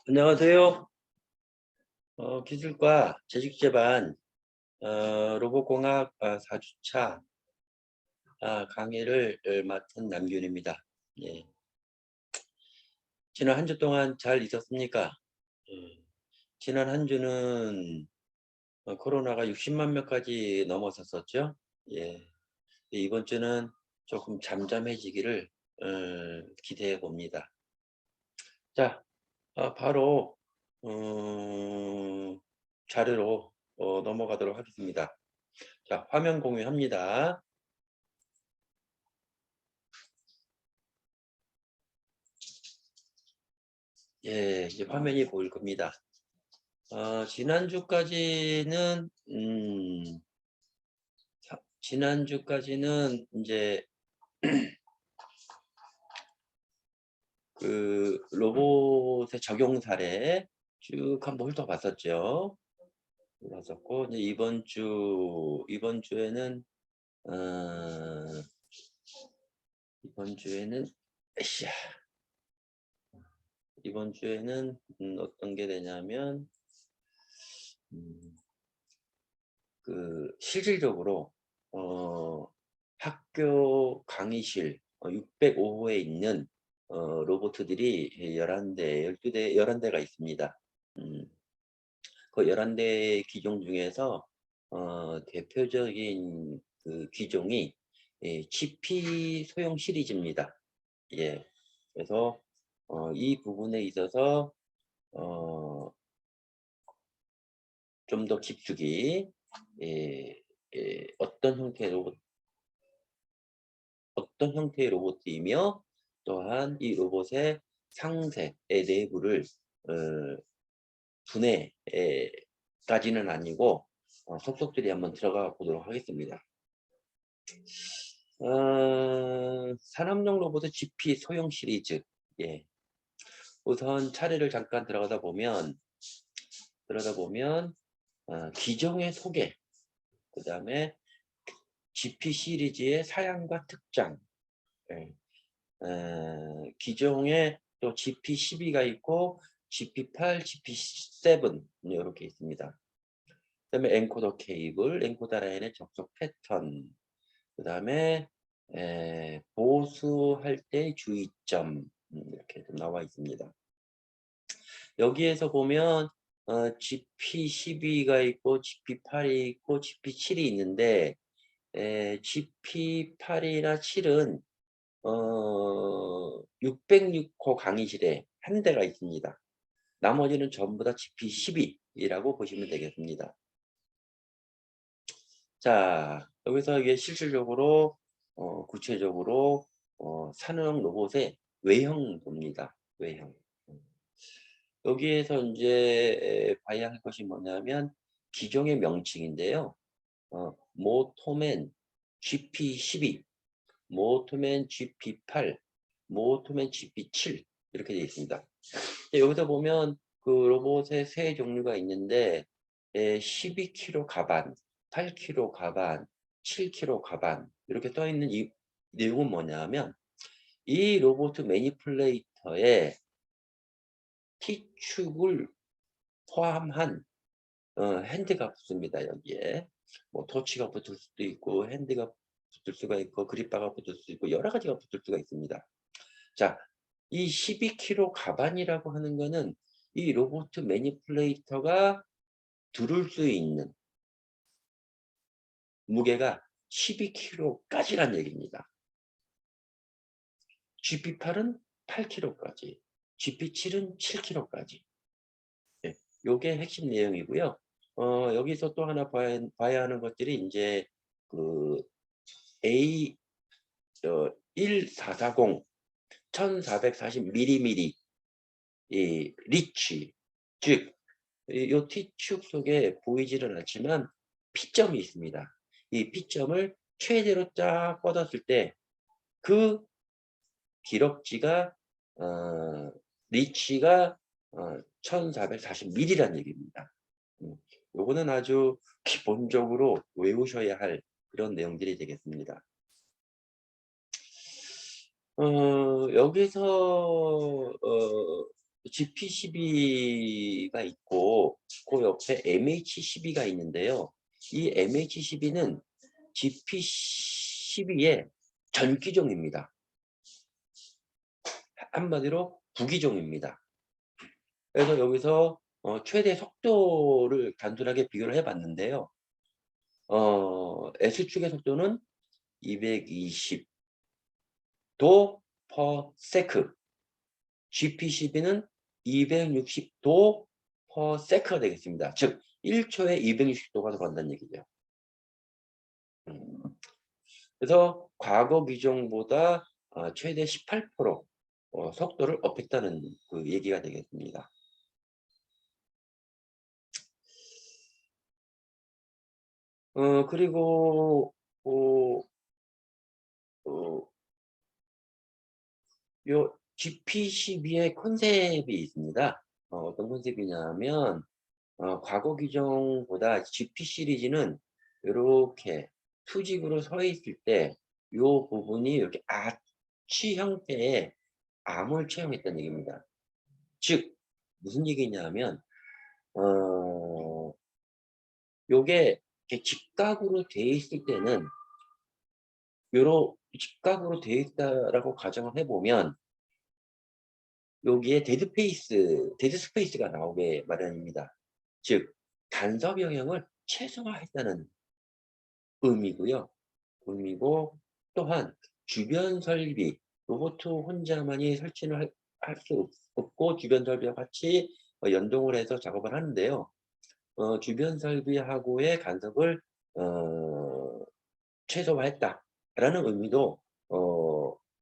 안녕하세요. 기술과 재직제반 로봇공학 4주차 강의를 맡은 남균입니다. 예. 지난 한 주 동안 잘 있었습니까? 예. 지난 한 주는 코로나가 60만 명까지 넘어섰었죠. 예. 이번 주는 조금 잠잠해지기를 기대해 봅니다. 자, 바로 자료로 넘어가도록 하겠습니다. 자, 화면 공유합니다. 예, 이제 화면이 보일 겁니다. 지난주까지는 이제 그 로봇의 적용 사례 쭉 한번 훑어봤었죠. 봤었고 이제 이번 주에는 에이샤, 이번 주에는 어떤 게 되냐면 그 실질적으로 학교 강의실 605호에 있는 로봇들이 11대, 12대, 11대가 있습니다. 그 11대 기종 중에서 대표적인 그 기종이 GP 소형 시리즈입니다. 예. 그래서 이 부분에 있어서 좀 더 깊숙이 예, 어떤 형태의 로봇이며 또한 이 로봇의 상세의 내부를 어, 분해까지는 아니고 속속들이 한번 들어가 보도록 하겠습니다. 산업용 로봇의 GP 소형 시리즈. 예. 우선 차례를 잠깐 들어가다 보면 기종의 소개, 그 다음에 GP 시리즈의 사양과 특장, 예. 기종에 또 GP12가 있고 GP8, GP7 이렇게 있습니다. 그 다음에 엔코더 케이블, 엔코더 라인의 접속 패턴, 그 다음에 보수할 때 주의점 이렇게 좀 나와 있습니다. 여기에서 보면 GP12가 있고 GP8이 있고 GP7이 있는데 GP8이나 7은 606호 강의실에 한 대가 있습니다. 나머지는 전부 다 GP12이라고 보시면 되겠습니다. 자, 여기서 이게 실질적으로 구체적으로 산업용 로봇의 외형입니다. 외형. 여기에서 이제 봐야 할 것이 뭐냐면 기종의 명칭인데요. 모토맨 GP12, 모토맨 GP8, 모토맨 GP7 이렇게 되어 있습니다. 여기서 보면 그 로봇의 세 종류가 있는데 12kg 가반, 8kg 가반, 7kg 가반 이렇게 떠 있는 이 내용은 뭐냐면 이 로봇 매니플레이터에 T축을 포함한 핸드가 붙습니다. 여기에 뭐 토치가 붙을 수도 있고 핸드가 붙을 수가 있고 그립바가 붙을 수 있고 여러 가지가 붙을 수가 있습니다. 자, 이 12kg 가반이라고 하는 거는 이 로봇 매니플레이터가 두를 수 있는 무게가 12kg까지란 얘기입니다. GP8은 8kg까지, GP7은 7kg까지. 네, 요게 핵심 내용이고요. 여기서 또 하나 봐야 하는 것들이 이제 그 A 1440 1440mm 이 리치, 즉 이 T축 속에 보이지는 않지만 P점이 있습니다. 이 P점을 최대로 쫙 뻗었을 때 그 기럭지가 리치가 1440mm라는 얘기입니다. 요거는 아주 기본적으로 외우셔야 할 그런 내용들이 되겠습니다. 여기서 GP12가 있고 그 옆에 MH12가 있는데요. 이 MH12는 GP12의 전기종입니다. 한마디로 부기종입니다. 그래서 여기서 최대 속도를 단순하게 비교를 해 봤는데요. S축의 속도는 220도 per sec, GP12는 260도 per sec가 되겠습니다. 즉 1초에 260도가 들어간다는 얘기죠. 그래서 과거 기종보다 최대 18% 속도를 업했다는 그 얘기가 되겠습니다. 그리고 요 GP12의 컨셉이 있습니다. 어떤 컨셉이냐면 과거 기종보다 GP 시리즈는 요렇게 수직으로 서 있을 때 요 부분이 이렇게 아치 형태의 암을 채용했다는 얘기입니다. 즉 무슨 얘기냐면 요게 이렇게 직각으로 돼 있을 때는 요런 직각으로 돼 있다라고 가정을 해 보면 여기에 데드 스페이스가 나오게 마련입니다. 즉 간섭 영향을 최소화했다는 의미고요. 의미고 또한 주변 설비, 로봇 혼자만이 설치를 할 수 없고 주변 설비와 같이 연동을 해서 작업을 하는데요. 주변 설비하고의 간섭을 최소화했다라는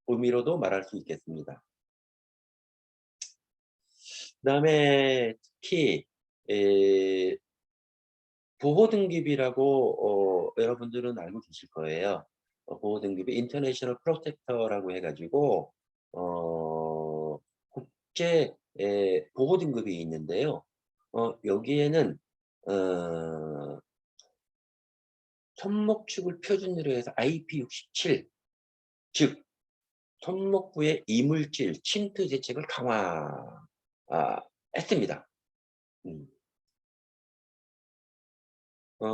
의미로도 말할 수 있겠습니다. 그다음에 특히 에 보호 등급이라고 여러분들은 알고 계실 거예요. 보호 등급이 인터내셔널 프로텍터라고 해 가지고 국제 보호 등급이 있는데요. 여기에는 어 손목축을 표준으로 해서 IP67, 즉 손목부의 이물질 침투 대책을 했습니다. 음.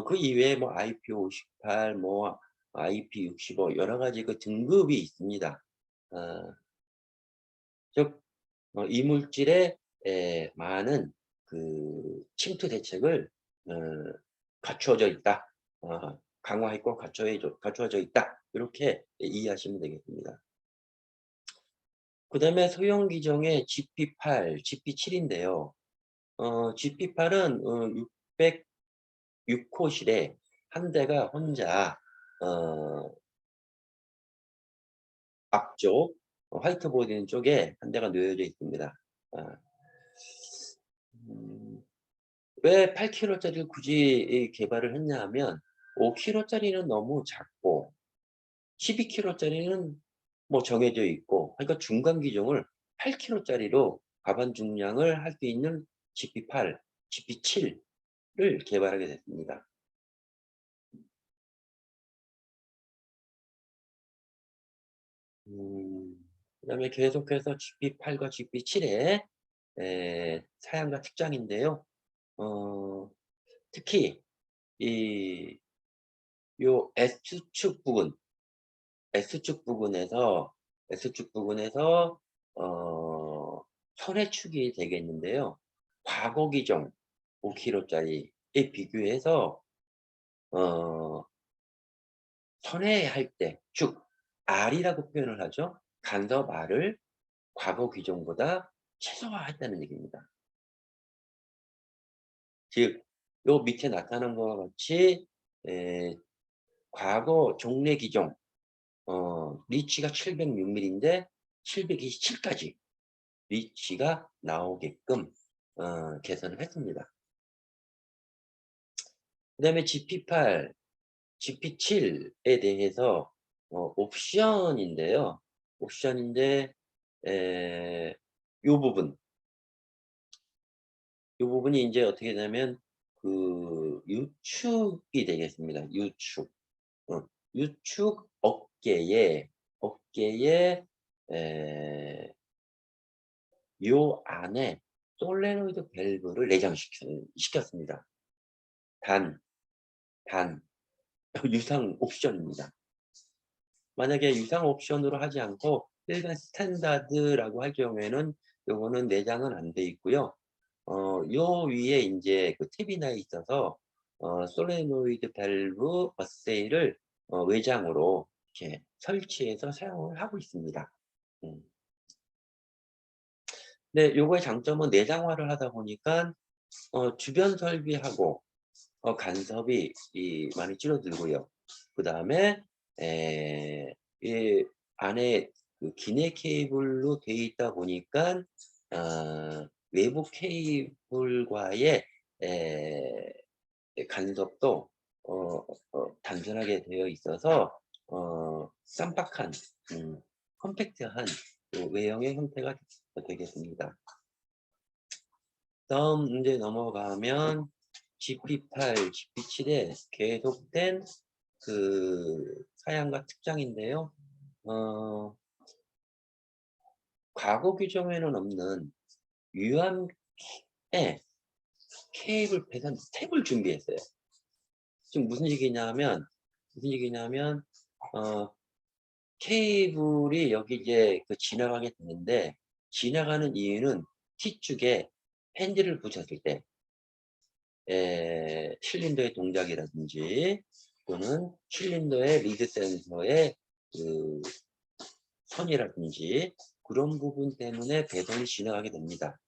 그 이외에 뭐 IP58 뭐 IP65 여러 가지 그 등급이 있습니다. 어 즉 이물질의 많은 그 침투 대책을 어 갖추어져 있다. 강화했고 갖추어져 있다. 이렇게 이해하시면 되겠습니다. 그다음에 소형 기종의 GP8, GP7인데요. GP8은 606호실에 한 대가 혼자 어 앞쪽 화이트보드 쪽에 한 대가 놓여져 있습니다. 아 음 왜 8 킬로짜리를 굳이 이 개발을 했냐 하면 5 킬로짜리는 너무 작고 12 킬로짜리는 뭐 정해져 있고 그러니까 중간 기종을 8 킬로짜리로 가반 중량을 할 수 있는 GP8, GP7을 개발하게 됐습니다. 음 그다음에 계속해서 GP8과 GP7의 사양과 특장인데요. 어 특히 이 요 S축 부분에서 S축 부분에서 어 선해축이 되겠는데요. 과거 기종 5 킬로짜리에 비교해서 어 선회할 때 즉 R이라고 표현을 하죠. 간섭 R을 과거 기종보다 최소화했다는 얘기입니다. 즉 요 밑에 나타난 것과 같이 에 과거 종래 기종 리치가 706 밀리인데 727 까지 리치가 나오게끔 개선을 했습니다. 그다음에 GP8, GP7에 대해서 옵션인데요. 옵션인데 에 요 부분, 요 부분이 인제 어떻게 되냐면 그 유축이 되겠습니다. 유축. 유축 어깨에 에 요 안에 솔레노이드 밸브를 내장시켰습니다. 단 유상 옵션입니다. 만약에 유상 옵션으로 하지 않고 일반 스탠다드라고 할 경우에는 요거는 내장은 안 돼 있고요. 요 위에 이제 그 탭이 나 있어서 솔레노이드 밸브 어세이를 외장으로 이렇게 설치해서 사용을 하고 있습니다. 음. 네, 요거의 장점은 내장화를 하다 보니까 주변 설비하고 간섭이 많이 줄어들고요. 그다음에 이 안에 그 기내 케이블로 되어 있다 보니까 외부 케이블과의 에 간섭도 단순하게 되어 있어서 쌈박한 컴팩트한 그 외형의 형태가 되겠습니다. 다음 문제 넘어가면 GP8, GP7의 계속된 그 사양과 특장인데요. 과거 규정에는 없는 유압의 케이블 배선 탭을 준비했어요. 지금 무슨 얘기냐면 케이블이 여기 이제 그 지나가게 되는데, 지나가는 이유는 T축에 핸들을 붙였을 때 실린더의 동작이라든지 또는 실린더의 리드 센서의 그 선이라든지 그런 부분 때문에 배선이 지나가게 됩니다.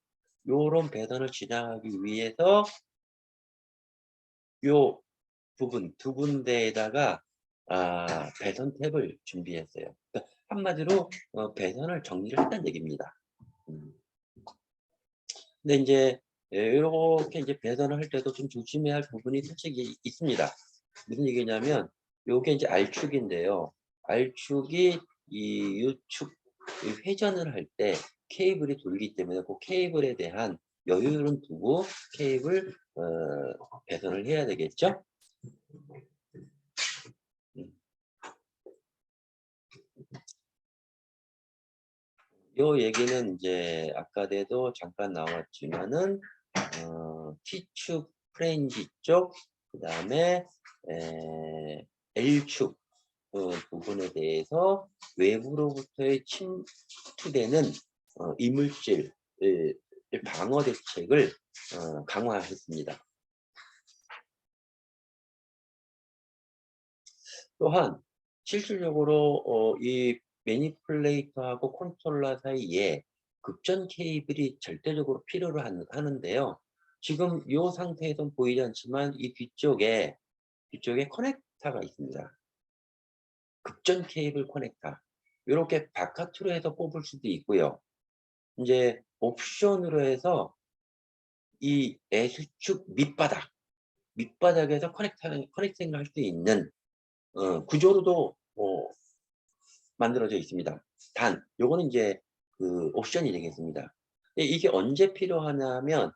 요런 배선을 지나가기 위해서 요 부분 두 군데에다가 배선 탭을 준비했어요. 그러니까 한마디로 배선을 정리를 했다는 얘기입니다. 근데 인제 요렇게 이제 배선을 할 때도 좀 조심해야 할 부분이 솔직히 있습니다. 무슨 얘기냐면 요게 이제 R축인데요. R축이 이 U축 회전을 할 때 케이블이 돌기 때문에 그 케이블에 대한 여유를 두고 케이블 배선을 해야 되겠죠? 음. 요 얘기는 이제 아까도 잠깐 나왔지만은 T축 프레인지 쪽, 그다음에 L축 부분에 대해서 외부로부터의 침투되는 이물질 방어 대책을 강화했습니다. 또한 실질적으로 이 매니플레이터하고 컨트롤러 사이에 급전 케이블이 절대적으로 필요로 하는데요. 지금 이 상태에선 보이지 않지만 이 뒤쪽에 커넥터가 있습니다. 급전 케이블 커넥터. 요렇게 바깥으로 해서 뽑을 수도 있고요. 인제 옵션으로 해서 이 S축 밑바닥에서 커넥팅을 할 수 있는 구조로도 만들어져 있습니다. 단 요거는 인제 그 옵션이 되겠습니다. 이게 언제 필요하냐면99%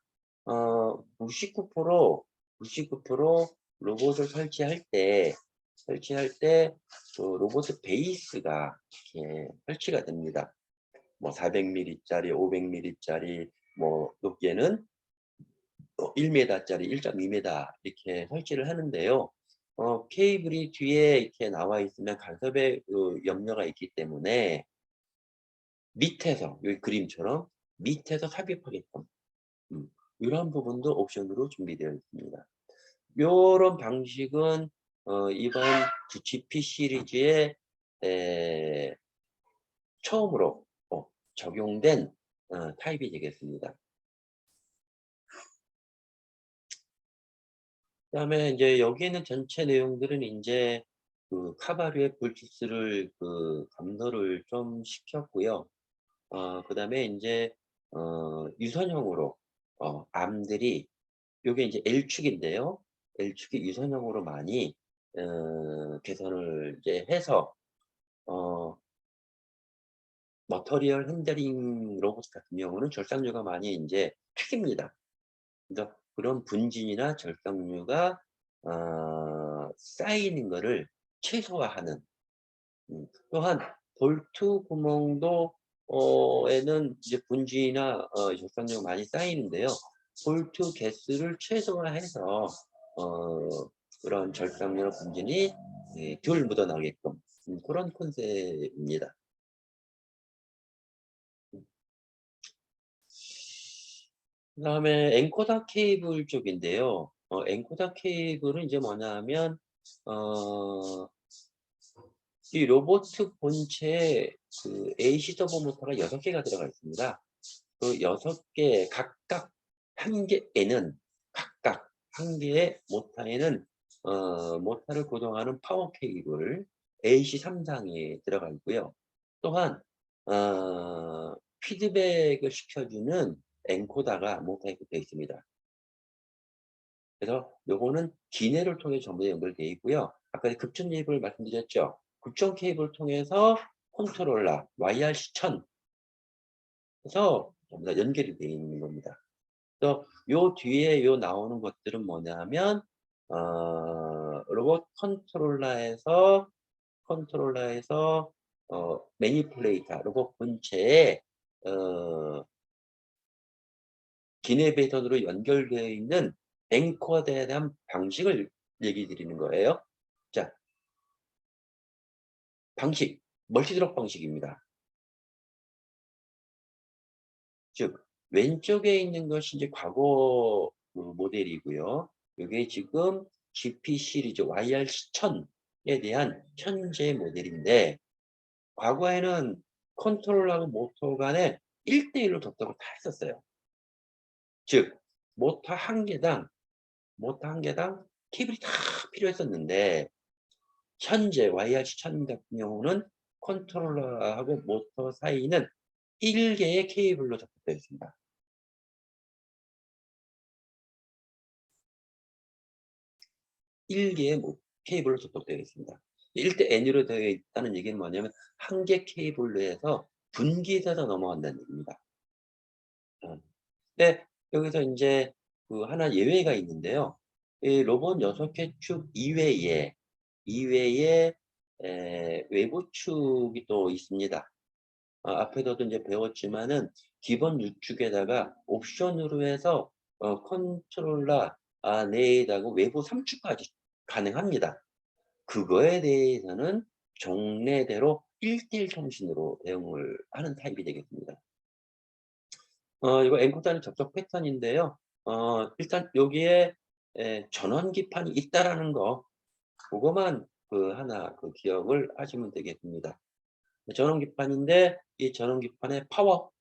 로봇을 설치할 때 그 로봇 베이스가 이렇게 설치가 됩니다. 뭐 400mm 짜리, 500mm 짜리, 뭐 높게는 1m 짜리, 1.2m 이렇게 설치를 하는데요. 케이블이 뒤에 이렇게 나와 있으면 간섭의 그 염려가 있기 때문에 밑에서 여기 그림처럼 밑에서 삽입하게끔 이런 부분도 옵션으로 준비되어 있습니다. 요런 방식은 이번 GP 시리즈에 에 처음으로 적용된 타입이 되겠습니다. 그다음에 인제 여기 있는 전체 내용들은 인제 그 카바류의 블투스를 그 감도를 좀 시켰고요. 그다음에 인제 유선형으로 암들이 요게 인제 L축인데요. L축이 유선형으로 많이 개선을 이제 해서 어 머터리얼 핸들링 로봇 같은 경우는 절상류가 많이 인제 튀깁니다. 그래서 그런 분진이나 절상류가 쌓이는 거를 최소화하는 또한 볼트 구멍도 에는 이제 분지나 절삭력이 많이 쌓이는데요. 볼트 개수를 최소화해서 그런 절삭력 분진이 덜 묻어나게끔 그런 컨셉입니다. 그다음에 엔코더 케이블 쪽인데요. 엔코더 케이블은 이제 뭐냐 하면 어 이 로봇 본체에 그 AC 서버 모터가 6 개가 들어가 있습니다. 그 6 개 각각 한 개에는 각각 한 개의 모터에는 모터를 고정하는 파워 케이블 AC 3 상이 들어가 있고요. 또한 피드백을 시켜주는 엔코더가 모터에 붙어 있습니다. 그래서 요거는 기내를 통해 전부 연결되어 있고요. 아까 급전 케이블 말씀드렸죠. 급전 케이블을 통해서 컨트롤러 YRC1000 에서 전부 다 연결이 되어 있는 겁니다. 그래서 요 뒤에 요 나오는 것들은 뭐냐면 로봇 컨트롤러에서 매니플레이터 로봇 본체에 어 기내 배선으로 연결되어 있는 엔코더에 대한 방식을 얘기 드리는 거예요. 자, 방식, 멀티드롭 방식입니다. 즉 왼쪽에 있는 것이 이제 과거 그 모델이고요. 요게 지금 GP 시리즈 YR1000에 대한 현재 모델인데 과거에는 컨트롤러하고 모터 간에 1대 1로 접속을 다 했었어요. 즉 모터 한 개당 케이블이 다 필요했었는데 현재 YR1000 같은 경우는 컨트롤러하고 모터 사이는 1 개의 케이블로 접속되어 있습니다. 1 개의 케이블로 접속되어 있습니다. 1 대 N으로 되어 있다는 얘기는 뭐냐면 한 개 케이블로 해서 분기돼서 넘어간다는 얘기입니다. 어. 근데 여기서 인제 그 하나 예외가 있는데요. 이 로봇 6개 축 이외에 외부 축이 또 있습니다. 앞에서도 인제 배웠지만은 기본 유축에다가 옵션으로 해서 컨트롤러 내에다가 외부 3 축까지 가능합니다. 그거에 대해서는 종래대로 1대1 통신으로 대응을 하는 타입이 되겠습니다. 이거 엔코더는 접속 패턴인데요. 일단 여기에 전원 기판이 있다라는 거 고거만 그 하나 그 기억을 하시면 되겠습니다. 전원 기판인데 이 전원 기판의 파워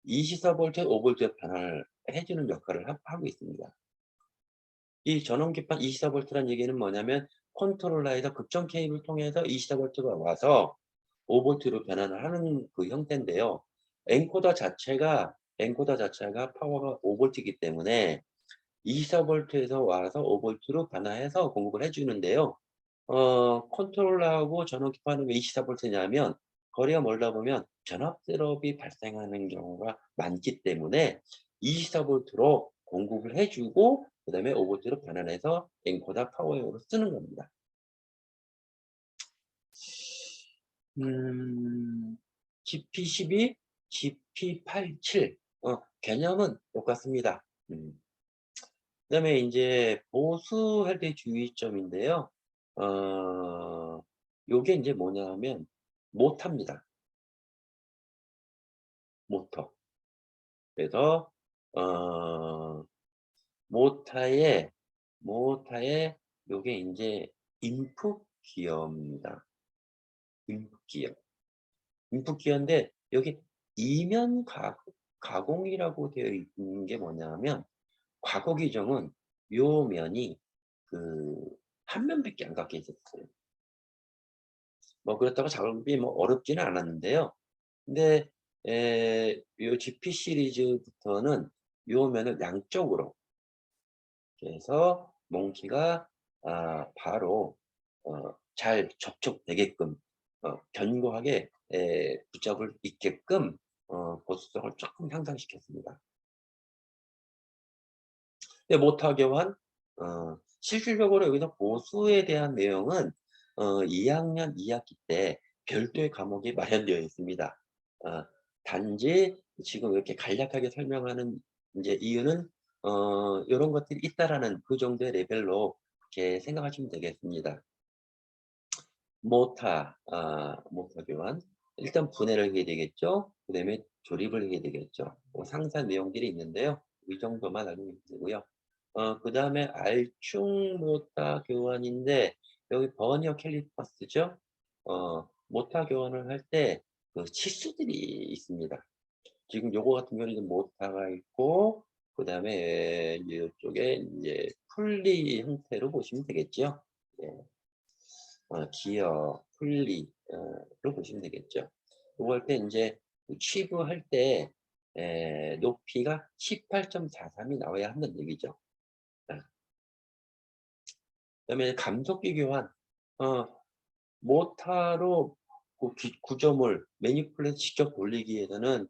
24 볼트에 5 볼트의 변화를 해 주는 역할을 하고 있습니다. 이 전원 기판 24 볼트란 얘기는 뭐냐면 컨트롤러에서 급전 케이블을 통해서 24 볼트가 와서 5 볼트로 변환을 하는 그 형태인데요. 엔코더 자체가 파워가 5 볼트이기 때문에 24 볼트에서 와서 5 볼트로 변화해서 공급을 해 주는데요. 컨트롤러하고 전원 기판은 왜 24 볼트냐면 거리가 멀다 보면 전압 드롭이 발생하는 경우가 많기 때문에 24 볼트로 공급을 해 주고 그다음에 5 볼트로 변환해서 엔코더 파워용으로 쓰는 겁니다. 음. GP12, GP87 개념은 똑같습니다. 그다음에 인제 보수할 때 주의점인데요. 어 요게 인제 뭐냐 하면 모터입니다. 모터. 그래서 어 모터에 요게 인제 인풋 기어입니다. 인풋 기어. 인풋 기어인데 여기 이면 가공이라고 되어 있는 게 뭐냐하면 과거 규정은 요 면이 그 한 면밖에 안 갖게 있었어요. 뭐 그렇다고 작업이 뭐 어렵지는 않았는데요. 근데 요 GP 시리즈부터는 요 면을 양쪽으로 이렇게 해서 몽키가 바로 잘 접촉되게끔 견고하게 붙잡을 있게끔 보수성을 쪼끔 향상시켰습니다. 근데 모터 교환 실질적으로 여기서 보수에 대한 내용은 2 학년 2 학기 때 별도의 과목이 마련되어 있습니다. 어, 단지 지금 이렇게 간략하게 설명하는 이제 이유는 요런 것들이 있다라는 그 정도의 레벨로 이렇게 생각하시면 되겠습니다. 모타 교환. 일단 분해를 해야 되겠죠. 그다음에 조립을 해야 되겠죠. 상세한 내용들이 있는데요. 이 정도만 알고 계시면 되고요. 그다음에 알충 모타 교환인데 여기 버니어 캘리퍼스죠. 모타 교환을 할 때 그 치수들이 있습니다. 지금 요거 같은 경우는 모타가 있고 그다음에 이제 이쪽에 이제 풀리 형태로 보시면 되겠죠. 예. 기어, 풀리 로 보시면 되겠죠. 요거 할 때 인제 취부할 때 높이가 18.43이 나와야 한다는 얘기죠. 아 그다음에 감속기 교환. 어 모타로 그 구조물 매니플레이트 직접 돌리기에서는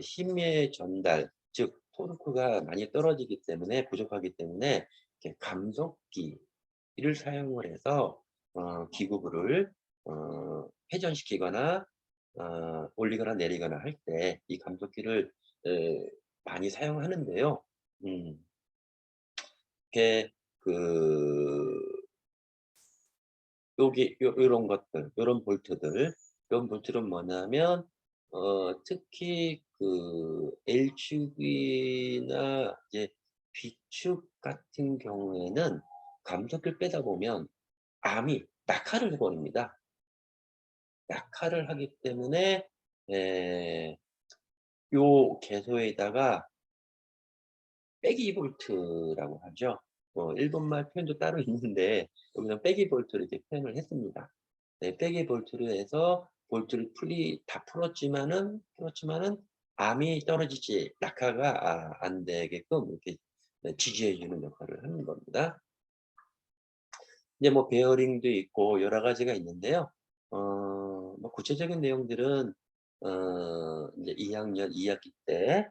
힘의 전달 즉 토르크가 많이 떨어지기 때문에 부족하기 때문에 이렇게 감속기를 사용을 해서 기구부를 회전시키거나 올리거나 내리거나 할 때 이 감속기를 많이 사용하는데요. 음 이렇게 그 요기 요런 것들 요런 볼트들 요런 볼트는 뭐냐면 특히 그 L축이나 이제 B축 같은 경우에는 감속기를 빼다 보면 암이 낙하를 해 버립니다. 낙하를 하기 때문에 에 요 개소에다가 빼기 볼트라고 하죠. 일본말 표현도 따로 있는데 여기는 빼기 볼트를 이렇게 표현을 했습니다. 네, 빼기 볼트를 해서 볼트를 다 풀었지만은 암이 떨어지지 낙하가 안 되게끔 이렇게 지지해 주는 역할을 하는 겁니다. 이제 뭐 베어링도 있고 여러 가지가 있는데요. 뭐 구체적인 내용들은 이제 2 학년 2 학기 때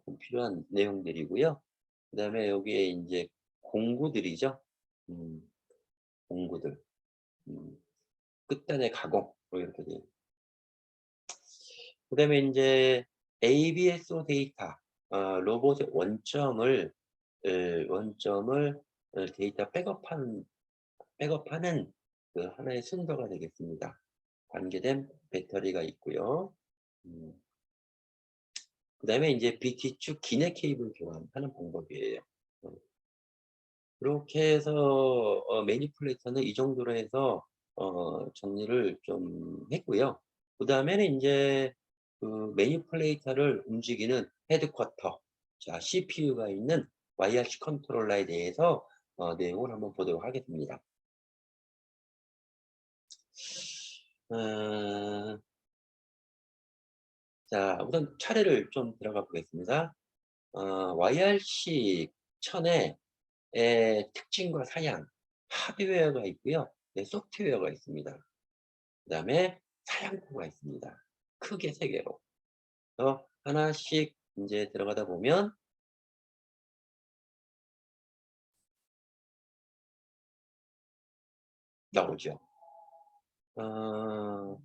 좀 필요한 내용들이고요. 그다음에 여기에 인제 공구들이죠. 음 공구들. 음 끝단의 가공 뭐 이렇게 돼요. 그다음에 인제 ABSO 데이터 로봇의 원점을 데이터 백업하는 그 하나의 순서가 되겠습니다. 관계된 배터리가 있고요. 음 그다음에 인제 BT축 기내 케이블 교환하는 방법이에요. 어 그렇게 해서 매니플레이터는 이 정도로 해서 정리를 좀 했고요. 그다음에는 인제 그 매니플레이터를 움직이는 헤드쿼터 자 CPU가 있는 YRC 컨트롤러에 대해서 내용을 한번 보도록 하겠습니다. 어 자 우선 차례를 좀 들어가 보겠습니다. YRC 1000의 특징과 사양, 하드웨어가 있고요. 네, 소프트웨어가 있습니다. 그다음에 사양코가 있습니다. 크게 3 개로. 하나씩 인제 들어가다 보면 나오죠. 어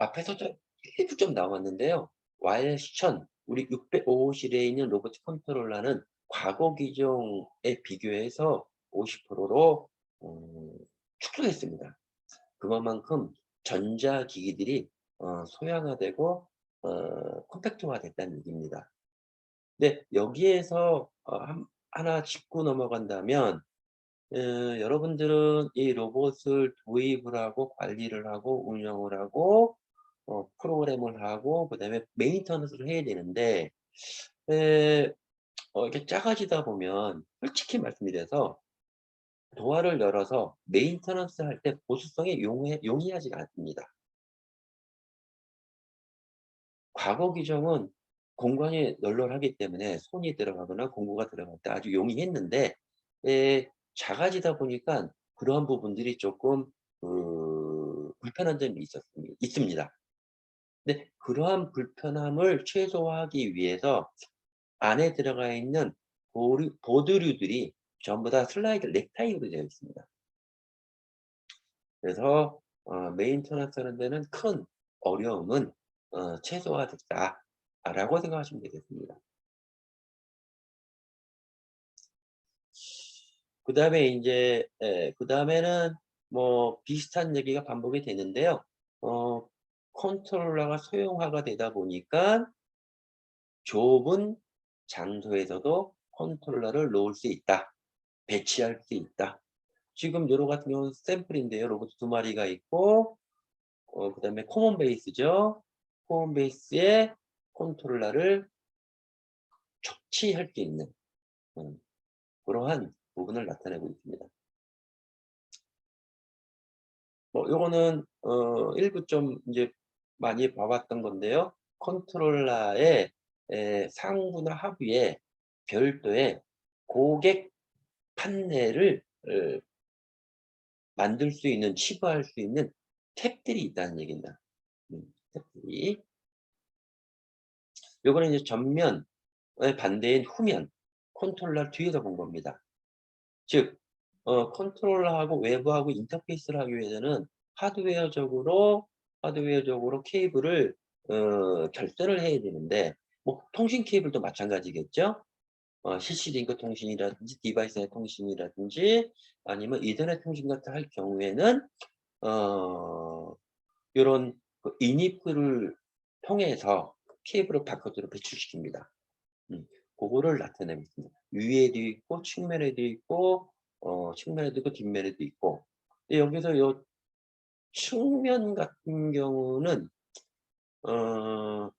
앞에서 좀 일부 좀 나왔는데요. YS1000 우리 605 호실에 있는 로봇 컨트롤러는 과거 기종에 비교해서 50%로 축소했습니다. 그것만큼 전자기기들이 소형화되고 컴팩트화됐다는 얘기입니다. 근데 여기에서 하나 짚고 넘어간다면 여러분들은 이 로봇을 도입을 하고 관리를 하고 운영을 하고 프로그램을 하고 그다음에 메인터넌스를 해야 되는데 에 이렇게 작아지다 보면 솔직히 말씀드려서 도어를 열어서 메인터넌스 할 때 보수성이 용이하지가 않습니다. 과거 규정은 공간이 널널하기 때문에 손이 들어가거나 공구가 들어갈 때 아주 용이했는데 작아지다 보니까 그러한 부분들이 쪼끔 불편한 점이 있습니다. 근데 그러한 불편함을 최소화하기 위해서 안에 들어가 있는 보드류들이 전부 다 슬라이드 넥타이로 되어 있습니다. 그래서 메인터넌스 하는 데는 큰 어려움은 최소화됐다라고 생각하시면 되겠습니다. 그다음에 인제 그다음에는 뭐 비슷한 얘기가 반복이 되는데요. 어 컨트롤러가 소형화가 되다 보니까 좁은 장소에서도 컨트롤러를 놓을 수 있다. 배치할 수 있다. 지금 요로 같은 경우는 샘플인데요. 로봇 두 마리가 있고 그다음에 코먼 베이스죠. 코먼 베이스에 컨트롤러를 적치할 수 있는 음 그러한 부분을 나타내고 있습니다. 뭐 요거는 일부 좀 인제 많이 봐 왔던 건데요. 컨트롤러의 상부나 하부에 별도의 고객 판넬을 만들 수 있는 치부할 수 있는 탭들이 있다는 얘기입니다. 탭들이. 요거는 이제 전면의 반대인 후면 컨트롤러 뒤에서 본 겁니다. 즉 컨트롤러하고 외부하고 인터페이스를 하기 위해서는 하드웨어적으로 케이블을 결선을 해야 되는데 뭐 통신 케이블도 마찬가지겠죠. CC 링크 통신이라든지 디바이스 내 통신이라든지 아니면 이더넷 통신 같은 할 경우에는 어 요런 그 인이프를 통해서 케이블을 바깥으로 배출시킵니다. 음. 고거를 나타내고 있습니다. 위에도 있고 측면에도 있고 측면에도 있고 뒷면에도 있고. 근데 여기서 요 측면 같은 경우는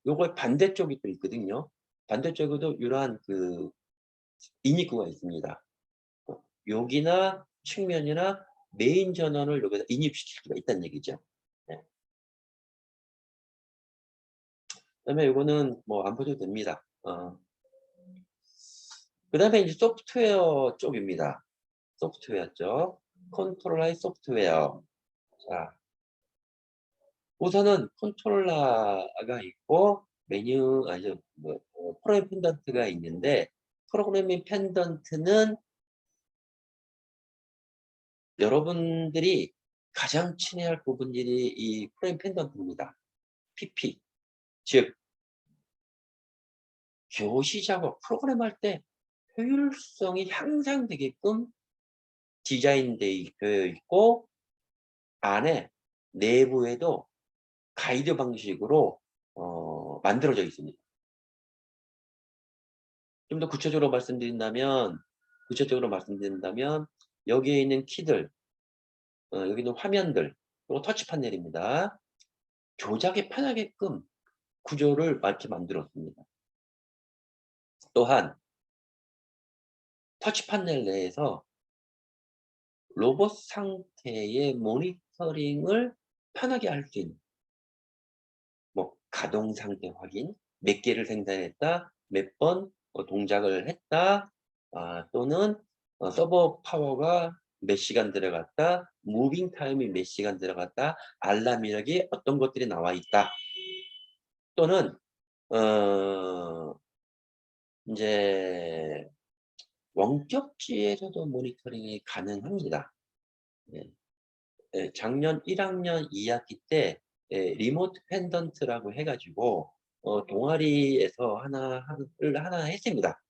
요거의 반대쪽이 또 있거든요. 반대쪽에도 이러한 그 인입구가 있습니다. 여기나 측면이나 메인 전원을 여기다 인입시킬 수가 있다는 얘기죠. 네. 그다음에 요거는 뭐 안 보셔도 됩니다. 그다음에 이제 소프트웨어 쪽입니다. 소프트웨어 쪽. 컨트롤러의 소프트웨어. 자, 우선은 컨트롤러가 있고 메뉴 아니죠. 뭐 프로그램 펜던트가 있는데 프로그래밍 펜던트는 여러분들이 가장 친해할 부분들이 이 프로그램 펜던트입니다. PP. 즉 교시 작업, 프로그램할 때 효율성이 향상되게끔 되어 있고 안에 내부에도 가이드 방식으로 만들어져 있습니다. 좀 더 구체적으로 말씀드린다면 여기에 있는 키들, 여기 있는 화면들, 요거 터치 파넬입니다. 조작이 편하게끔 구조를 이렇게 만들었습니다. 또한 터치 파넬 내에서 로봇 상태의 모니터링을 편하게 할 수 있는 뭐 가동 상태 확인, 몇 개를 생산했다, 몇 번 동작을 했다, 또는 서버 파워가 몇 시간 들어갔다, 무빙 타임이 몇 시간 들어갔다, 알람 이력이 어떤 것들이 나와 있다. 또는 어 인제 원격지에서도 모니터링이 가능합니다. 예. 예. 작년 1 학년 2 학기 때 리모트 펜던트라고 해 가지고 동아리에서 하나 했습니다.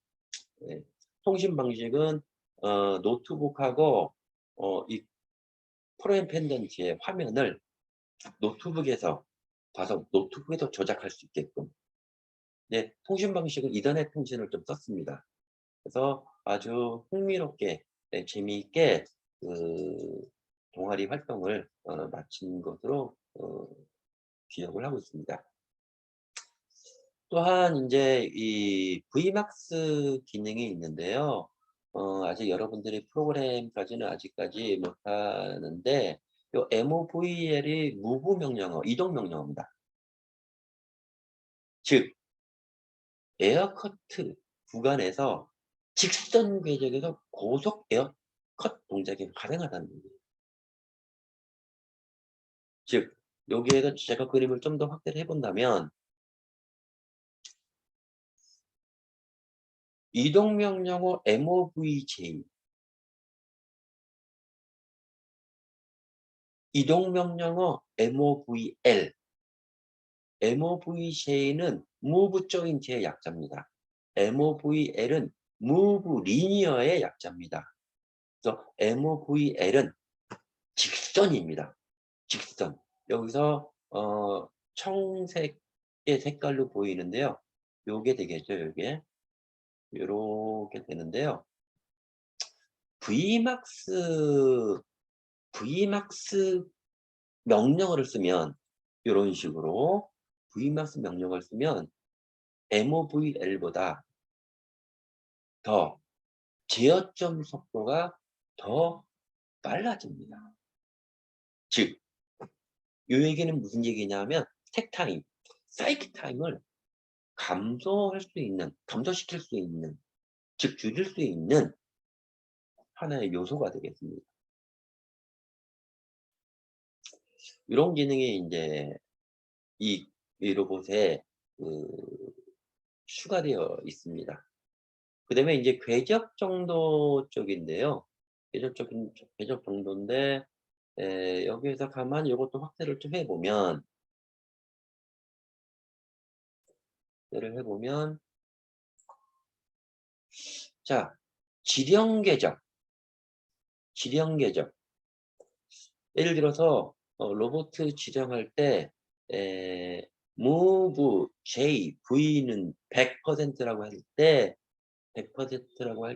예. 통신 방식은 노트북하고 이 프로그램 펜던트의 화면을 노트북에서 봐서 노트북에서 조작할 수 있게끔. 네. 통신 방식은 이더넷 통신을 좀 썼습니다. 그래서 아주 흥미롭게 재미있게 그 동아리 활동을 마친 것으로 기억을 하고 있습니다. 또한 인제 이 Vmax 기능이 있는데요. 아직 여러분들이 프로그램까지는 아직까지 못하는데 요 MOVL이 무브 명령어, 이동 명령어입니다. 즉 에어 커트 구간에서 직선 궤적에서 고속 에어 컷 동작이 가능하다는 얘기예요. 즉 여기에서 제가 그림을 좀 더 확대를 해 본다면 이동 명령어 MOVJ, 이동 명령어 MOVL MOV 쉐이는 move joint의 약자입니다. MOVL은 move linear의 약자입니다. 그래서 MOVL은 직선입니다. 직선. 여기서 청색의 색깔로 보이는데요. 요게 되겠죠, 요게. 요렇게 되는데요. Vmax 명령어를 쓰면 요런 식으로 Vmax 명령어를 쓰면 MOVL보다 더 제어점 속도가 더 빨라집니다. 즉, 요 얘기는 무슨 얘기냐면 스택 타임, 사이클 타임을 감소시킬 수 있는, 즉 줄일 수 있는 하나의 요소가 되겠습니다. 이런 기능이 이제 이 로봇에 추가되어 있습니다. 그다음에 이제 궤적 정도 쪽인데요. 궤적 정도인데 여기에서 가만히 요것도 확대를 좀 해보면 자, 지령 궤적. 예를 들어서 로봇 지령할 때 move J, V는 100%라고 할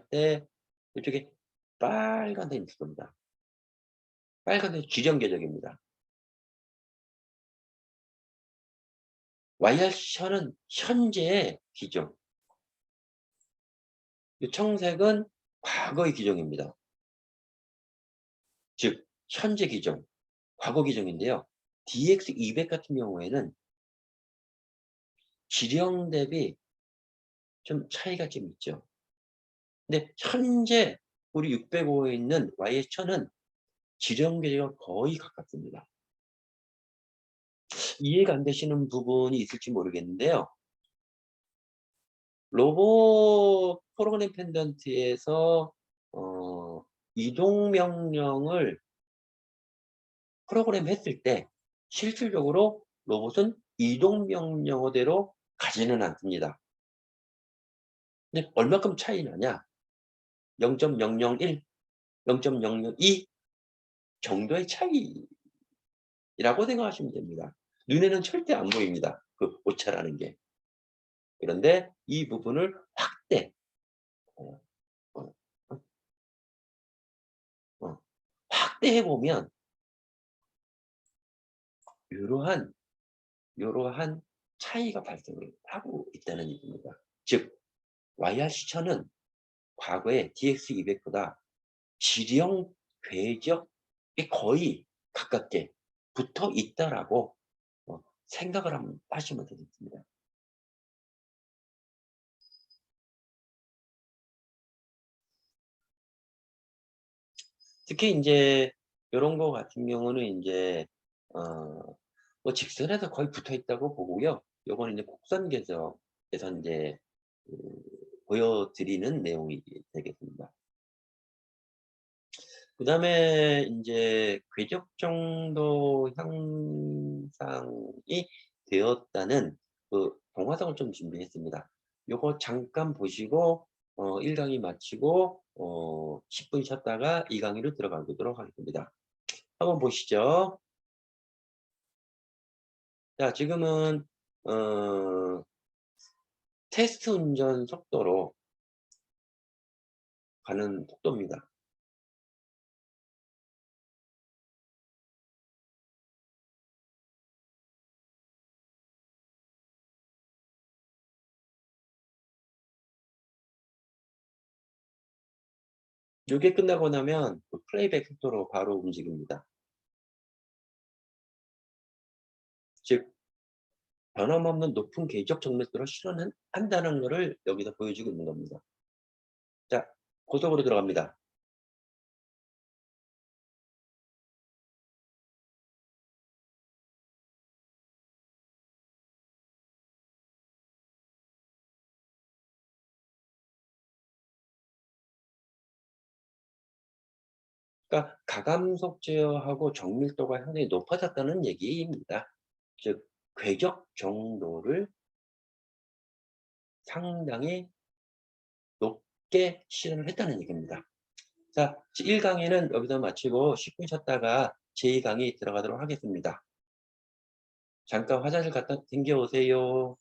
때 이쪽에 빨간 데 있을 겁니다. 빨간 데 지령 궤적입니다. YRC는 현재의 기종. 이 청색은 과거의 기종입니다. 즉 현재 기종, 과거 기종인데요. DX200 같은 경우에는 지령 대비 좀 차이가 좀 있죠. 근데 현재 우리 605에 있는 YH1000은 지령 궤적과 거의 가깝습니다. 이해가 안 되시는 부분이 있을지 모르겠는데요. 로봇 프로그램 펜던트에서 이동 명령을 프로그램 했을 때 실질적으로 로봇은 이동 명령어대로 가지는 않습니다. 근데 얼마큼 차이 나냐? 0.001, 0.002 정도의 차이라고 생각하시면 됩니다. 눈에는 절대 안 보입니다. 그 오차라는 게. 그런데 이 부분을 어, 어, 확대해 보면 이러한 차이가 발생을 하고 있다는 얘기입니다. 즉 YRC1000은 과거에 DX200보다 지령 궤적에 거의 가깝게 붙어 있다라고 생각을 한번 하시면 되겠습니다. 특히 인제 요런 거 같은 경우는 인제 뭐 직선에서 거의 붙어 있다고 보고요. 요거는 이제 곡선 궤적에서 인제 그 보여드리는 내용이 되겠습니다. 그다음에 인제 궤적 정도 향상이 되었다는 그 동화상을 좀 준비했습니다. 요거 잠깐 보시고 1 강의 마치고 10분 쉬었다가 2 강의로 들어가 보도록 하겠습니다. 한번 보시죠. 자, 지금은 어 테스트 운전 속도로 가는 속도입니다. 요게 끝나고 나면 그 플레이백 속도로 바로 움직입니다. 즉 변함없는 높은 궤적 정밀도를 실현한다는 거를 여기서 보여주고 있는 겁니다. 자, 고속으로 들어갑니다. 그러니까 가감속 제어하고 정밀도가 상당히 높아졌다는 얘기입니다. 즉 궤적 정도를 상당히 높게 실현을 했다는 얘기입니다. 자, 1강의는 여기서 마치고 10분 쉬었다가 제2강의 들어가도록 하겠습니다. 잠깐 화장실 갔다 댕겨 오세요.